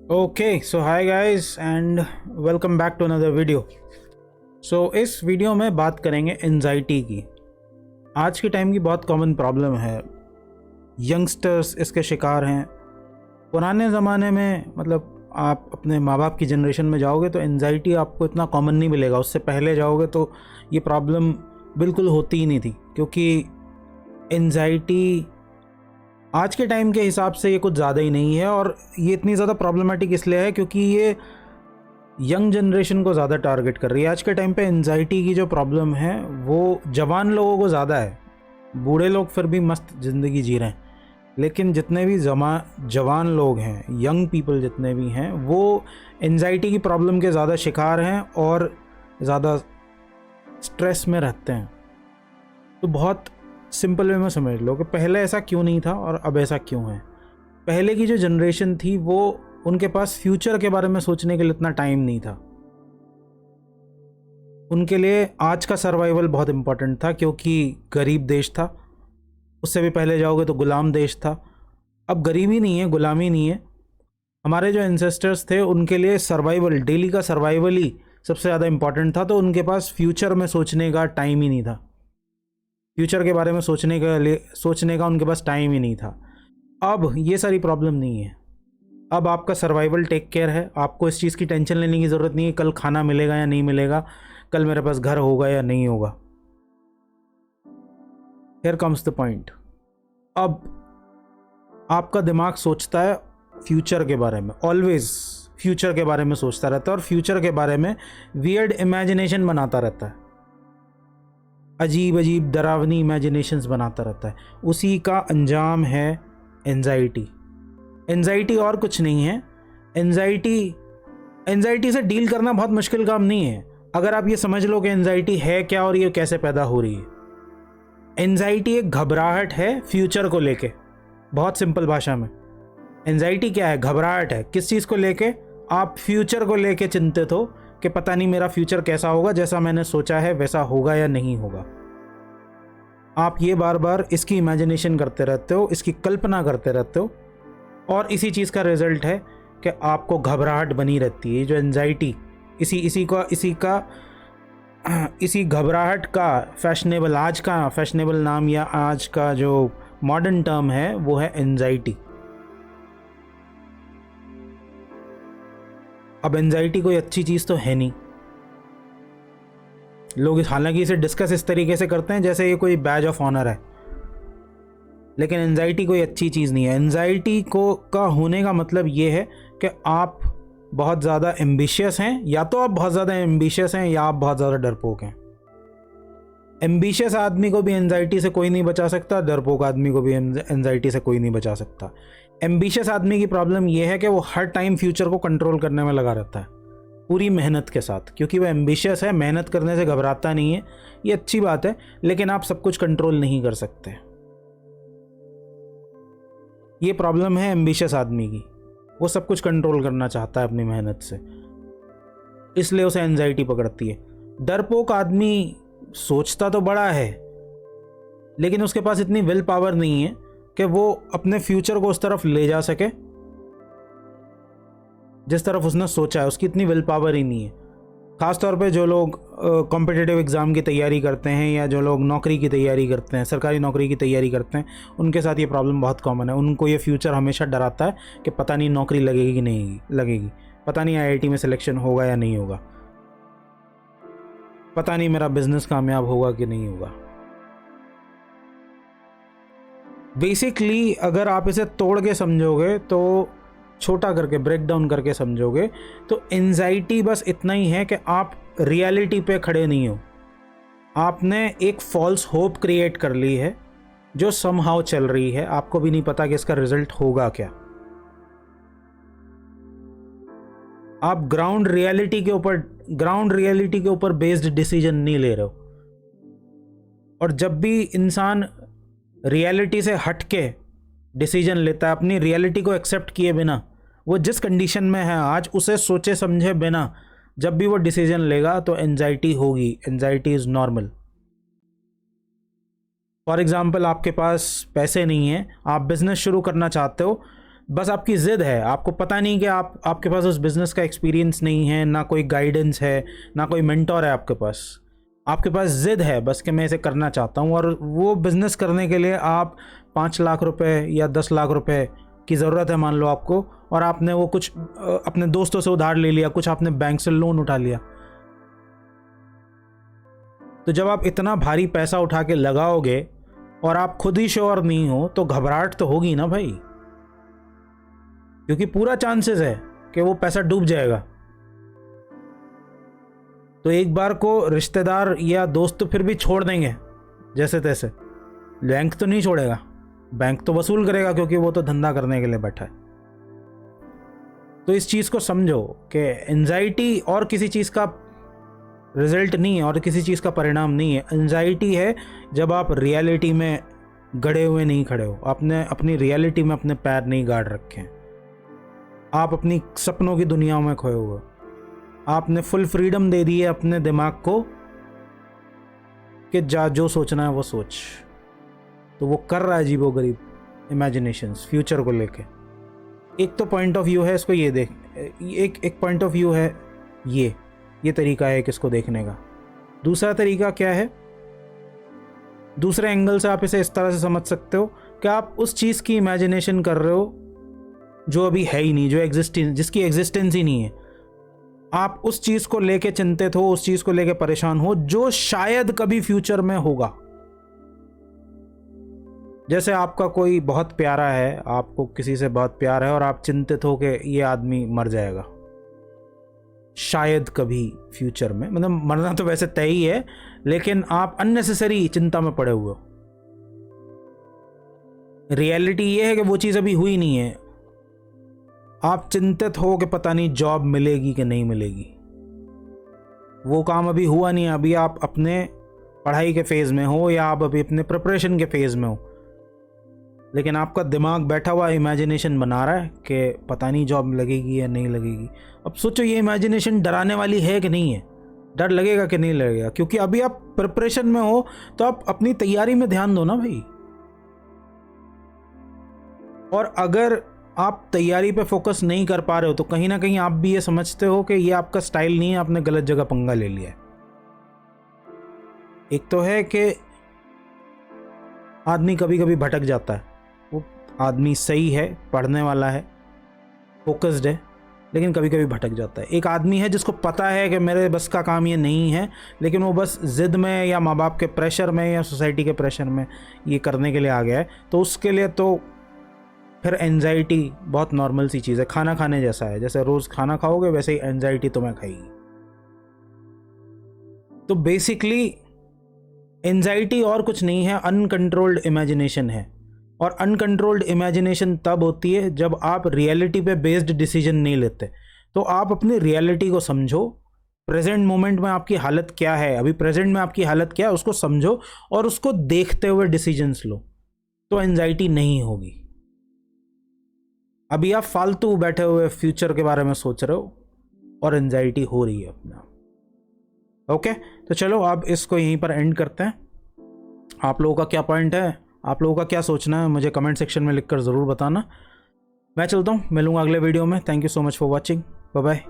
Okay so hi guys and welcome back to another video. इस video में बात करेंगे एंजाइटी की। आज के टाइम की बहुत कॉमन प्रॉब्लम है, यंगस्टर्स इसके शिकार हैं। पुराने ज़माने में मतलब आप अपने माँ बाप की जनरेशन में जाओगे तो एंजाइटी आपको इतना कॉमन नहीं मिलेगा। उससे पहले जाओगे तो ये प्रॉब्लम बिल्कुल होती ही नहीं थी, क्योंकि एंजाइटी आज के टाइम के हिसाब से ये कुछ ज़्यादा ही नहीं है। और ये इतनी ज़्यादा प्रॉब्लमेटिक इसलिए है क्योंकि ये यंग जनरेशन को ज़्यादा टारगेट कर रही है। आज के टाइम पे एंजाइटी की जो प्रॉब्लम है वो जवान लोगों को ज़्यादा है। बूढ़े लोग फिर भी मस्त ज़िंदगी जी रहे हैं, लेकिन जितने भी जवान लोग हैं, यंग पीपल जितने भी हैं, वो एंजाइटी की प्रॉब्लम के ज़्यादा शिकार हैं और ज़्यादा स्ट्रेस में रहते हैं। तो बहुत सिंपल वे में समझ लो कि पहले ऐसा क्यों नहीं था और अब ऐसा क्यों है। पहले की जो जनरेशन थी वो उनके पास फ्यूचर के बारे में सोचने के लिए इतना टाइम नहीं था। उनके लिए आज का सर्वाइवल बहुत इम्पोर्टेंट था, क्योंकि गरीब देश था। उससे भी पहले जाओगे तो गुलाम देश था। अब गरीबी नहीं है, गुलामी नहीं है। हमारे जो एंसेस्टर्स थे उनके लिए सर्वाइवल, डेली का सर्वाइवल ही सबसे ज़्यादा इम्पोर्टेंट था। तो उनके पास फ्यूचर में सोचने का टाइम ही नहीं था। फ्यूचर के बारे में सोचने का उनके पास टाइम ही नहीं था। अब ये सारी प्रॉब्लम नहीं है। अब आपका सर्वाइवल टेक केयर है। आपको इस चीज़ की टेंशन लेने की ज़रूरत नहीं है कल खाना मिलेगा या नहीं मिलेगा, कल मेरे पास घर होगा या नहीं होगा। Here comes the point. अब आपका दिमाग सोचता है फ्यूचर के बारे में, ऑलवेज फ्यूचर के बारे में सोचता रहता है और फ्यूचर के बारे में वियर्ड इमेजिनेशन बनाता रहता है। अजीब अजीब डरावनी इमेजिनेशंस बनाता रहता है। उसी का अंजाम है एंजाइटी। एंजाइटी और कुछ नहीं है। एंजाइटी से डील करना बहुत मुश्किल काम नहीं है, अगर आप ये समझ लो कि एंजाइटी है क्या और ये कैसे पैदा हो रही है। एंजाइटी एक घबराहट है फ्यूचर को लेके। बहुत सिंपल भाषा में एंजाइटी क्या है? घबराहट है। किस चीज़ को लेके? आप फ्यूचर को लेके चिंतित हो कि पता नहीं मेरा फ्यूचर कैसा होगा, जैसा मैंने सोचा है वैसा होगा या नहीं होगा। आप ये बार बार इसकी इमेजिनेशन करते रहते हो, इसकी कल्पना करते रहते हो, और इसी चीज़ का रिजल्ट है कि आपको घबराहट बनी रहती है। जो एंजाइटी, इसी घबराहट का आज का फैशनेबल नाम या आज का जो मॉडर्न टर्म है वो है एंजाइटी। अब एंजाइटी कोई अच्छी चीज़ तो है नहीं। लोग हालांकि इसे डिस्कस इस तरीके से करते हैं जैसे ये कोई बैज ऑफ ऑनर है, लेकिन एंजाइटी कोई अच्छी चीज़ नहीं है। एंजाइटी का होने का मतलब ये है कि आप बहुत ज़्यादा एम्बिशियस हैं, या तो आप बहुत ज़्यादा एम्बिशियस हैं या आप बहुत ज़्यादा डरपोक हैं। एम्बिशियस आदमी को भी एंजाइटी से कोई नहीं बचा सकता, डरपोक आदमी को भी एंजाइटी से कोई नहीं बचा सकता। एम्बिशियस आदमी की प्रॉब्लम यह है कि वो हर टाइम फ्यूचर को कंट्रोल करने में लगा रहता है, पूरी मेहनत के साथ। क्योंकि वो एम्बिशियस है, मेहनत करने से घबराता नहीं है, ये अच्छी बात है, लेकिन आप सब कुछ कंट्रोल नहीं कर सकते। ये प्रॉब्लम है एम्बिशियस आदमी की। वो सब कुछ कंट्रोल करना चाहता है अपनी मेहनत से, इसलिए उसे एंजाइटी पकड़ती है। डरपोक आदमी सोचता तो बड़ा है, लेकिन उसके पास इतनी विल पावर नहीं है कि वो अपने फ्यूचर को उस तरफ ले जा सके जिस तरफ उसने सोचा है। उसकी इतनी विल पावर ही नहीं है। ख़ासतौर पे जो लोग कॉम्पिटिटिव एग्ज़ाम की तैयारी करते हैं या जो लोग नौकरी की तैयारी करते हैं, सरकारी नौकरी की तैयारी करते हैं, उनके साथ ये प्रॉब्लम बहुत कॉमन है। उनको ये फ्यूचर हमेशा डराता है कि पता नहीं नौकरी लगेगी कि नहीं लगेगी, पता नहीं आईआईटी में सिलेक्शन होगा या नहीं होगा, पता नहीं मेरा बिजनेस कामयाब होगा कि नहीं होगा। बेसिकली अगर आप इसे तोड़ के समझोगे, तो छोटा करके, ब्रेक डाउन करके समझोगे, तो एंजाइटी बस इतना ही है कि आप रियलिटी पे खड़े नहीं हो। आपने एक फॉल्स होप क्रिएट कर ली है जो समहाउ चल रही है, आपको भी नहीं पता कि इसका रिजल्ट होगा क्या। आप ग्राउंड रियलिटी के ऊपर बेस्ड डिसीजन नहीं ले रहे हो। और जब भी इंसान रियलिटी से हट के डिसीजन लेता है, अपनी रियलिटी को एक्सेप्ट किए बिना, वो जिस कंडीशन में है आज उसे सोचे समझे बिना जब भी वो डिसीजन लेगा, तो एंजाइटी होगी। Anxiety is normal. For example, आपके पास पैसे नहीं है, आप बिजनेस शुरू करना चाहते हो, बस आपकी ज़िद है, आपको पता नहीं कि आपके पास उस बिज़नेस का एक्सपीरियंस नहीं है, ना कोई गाइडेंस है, ना कोई मेंटोर है आपके पास ज़िद है बस कि मैं इसे करना चाहता हूँ। और वो बिज़नेस करने के लिए आप 5 लाख रुपए या 10 लाख रुपए की ज़रूरत है मान लो आपको, और आपने वो कुछ अपने दोस्तों से उधार ले लिया, कुछ आपने बैंक से लोन उठा लिया। तो जब आप इतना भारी पैसा उठा के लगाओगे और आप खुद ही श्योर नहीं हो तो घबराहट तो होगी ना भाई, क्योंकि पूरा चांसेस है कि वो पैसा डूब जाएगा। तो एक बार को रिश्तेदार या दोस्त तो फिर भी छोड़ देंगे जैसे तैसे, बैंक तो नहीं छोड़ेगा, बैंक तो वसूल करेगा क्योंकि वो तो धंधा करने के लिए बैठा है। तो इस चीज़ को समझो कि एंजाइटी और किसी चीज़ का रिजल्ट नहीं है और किसी चीज़ का परिणाम नहीं है। एंजाइटी है जब आप रियलिटी में गड़े हुए नहीं खड़े हो, आपने अपनी रियलिटी में अपने पैर नहीं गाड़ रखे हैं, आप अपनी सपनों की दुनिया में खोए हुए, आपने फुल फ्रीडम दे दी है अपने दिमाग को कि जो सोचना है वो सोच। तो वो कर रहा है अजीबोगरीब इमेजिनेशंस फ्यूचर को लेके। एक तो पॉइंट ऑफ व्यू है, इसको ये देख, एक पॉइंट ऑफ व्यू है, ये तरीका है किसको देखने का। दूसरा तरीका क्या है, दूसरे एंगल से आप इसे इस तरह से समझ सकते हो कि आप उस चीज़ की इमेजिनेशन कर रहे हो जो अभी है ही नहीं, जिसकी एग्जिस्टेंस ही नहीं है। आप उस चीज़ को लेके चिंतित हो, उस चीज़ को लेके परेशान हो जो शायद कभी फ्यूचर में होगा। जैसे आपका कोई बहुत प्यारा है, आपको किसी से बहुत प्यार है और आप चिंतित हो कि ये आदमी मर जाएगा शायद कभी फ्यूचर में, मतलब मरना तो वैसे तय ही है, लेकिन आप अननेसेसरी चिंता में पड़े हुए हो। रियलिटी ये है कि वो चीज़ अभी हुई नहीं है, आप चिंतित हो कि पता नहीं जॉब मिलेगी कि नहीं मिलेगी, वो काम अभी हुआ नहीं है, अभी आप अपने पढ़ाई के फेज़ में हो या आप अभी अपने प्रिपरेशन के फेज़ में हो, लेकिन आपका दिमाग बैठा हुआ इमेजिनेशन बना रहा है कि पता नहीं जॉब लगेगी या नहीं लगेगी। अब सोचो ये इमेजिनेशन डराने वाली है कि नहीं है, डर लगेगा कि नहीं लगेगा, क्योंकि अभी आप प्रिपरेशन में हो तो आप अपनी तैयारी में ध्यान दो ना भाई। और अगर आप तैयारी पे फोकस नहीं कर पा रहे हो तो कहीं ना कहीं आप भी ये समझते हो कि ये आपका स्टाइल नहीं है, आपने गलत जगह पंगा ले लिया है। एक तो है कि आदमी कभी कभी भटक जाता है, वो आदमी सही है, पढ़ने वाला है, फोकस्ड है, लेकिन कभी कभी भटक जाता है। एक आदमी है जिसको पता है कि मेरे बस का काम ये नहीं है, लेकिन वो बस ज़िद में या माँ बाप के प्रेशर में या सोसाइटी के प्रेशर में ये करने के लिए आ गया है। तो उसके लिए तो फिर एंजाइटी बहुत नॉर्मल सी चीज़ है, खाना खाने जैसा है, जैसे रोज़ खाना खाओगे वैसे ही एंजाइटी तुम्हें खाएगी। तो बेसिकली एंजाइटी और कुछ नहीं है, अनकंट्रोल्ड इमेजिनेशन है। और अनकंट्रोल्ड इमेजिनेशन तब होती है जब आप रियलिटी पे बेस्ड डिसीजन नहीं लेते। तो आप अपनी रियलिटी को समझो, प्रेजेंट मोमेंट में आपकी हालत क्या है, अभी प्रेजेंट में आपकी हालत क्या है उसको समझो और उसको देखते हुए डिसीजंस लो, तो एंजाइटी नहीं होगी। अभी आप फालतू बैठे हुए फ्यूचर के बारे में सोच रहे हो और एंजाइटी हो रही है अपना। ओके, तो चलो अब इसको यहीं पर एंड करते हैं। आप लोगों का क्या पॉइंट है, आप लोगों का क्या सोचना है, मुझे कमेंट सेक्शन में लिखकर ज़रूर बताना। मैं चलता हूँ, मिलूँगा अगले वीडियो में। Thank you so much for watching, bye bye.